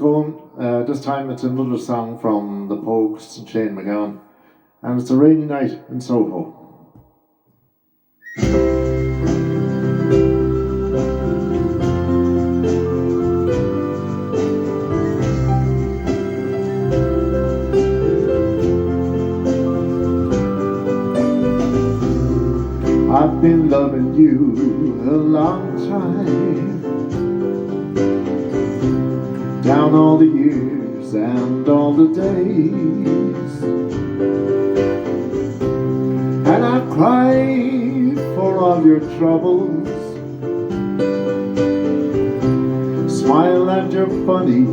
going. This time it's another song from the Pogues and Shane MacGowan, and it's a rainy night in Soho. I've been loving you a long time, down all the years and all the days, and I've cried for all your troubles, smile at your funny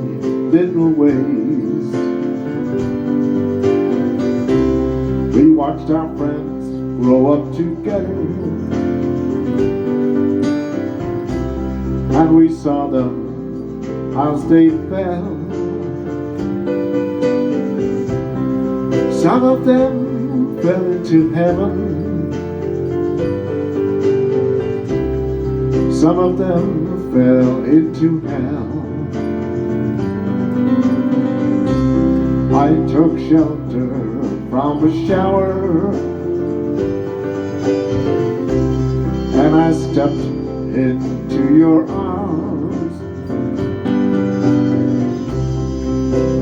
little ways. We watched our friends grow up together, and we saw them as they fell. Some of them fell into heaven, some of them fell into hell. I took shelter from a shower, and I stepped into your arms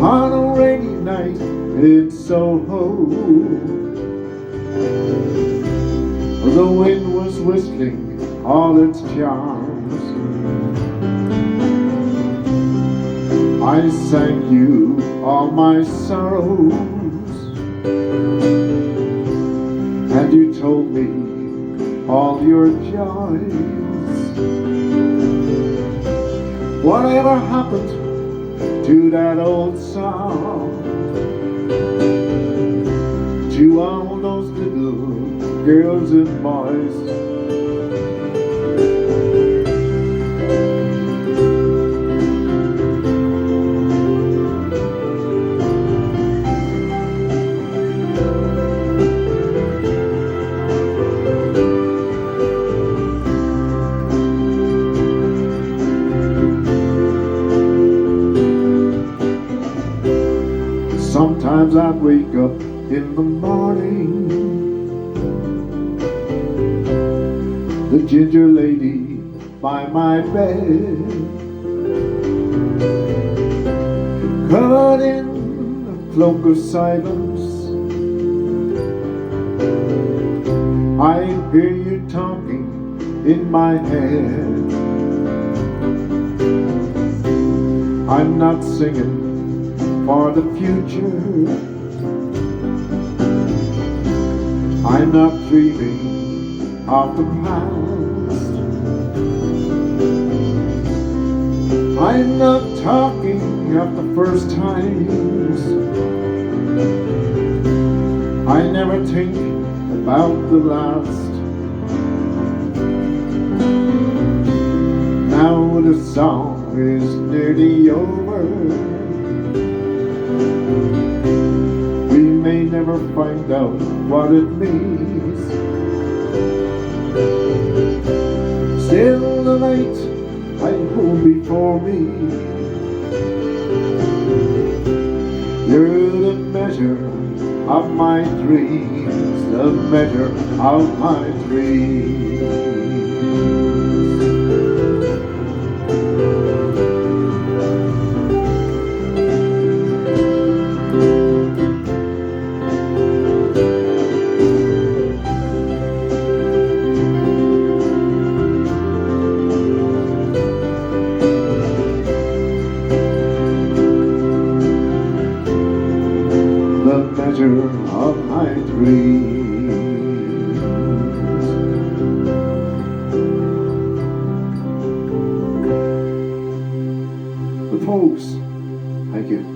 on a rainy night in Soho. The wind was whistling all its charms. I sang you all my sorrows, and you told me all your joys. Whatever happened to that old song, to all those little girls and boys? Sometimes I'd wake up in the morning, the ginger lady by my bed, covered in a cloak of silence. I hear you talking in my head. I'm not singing for the future, I'm not dreaming of the past, I'm not talking of the first times. I never think about the last. Now the song is nearly over, we may never find out what it means. Still the night I hold before me, you're the measure of my dreams, the measure of my dreams. The measure of my dreams. The Pogues, thank you.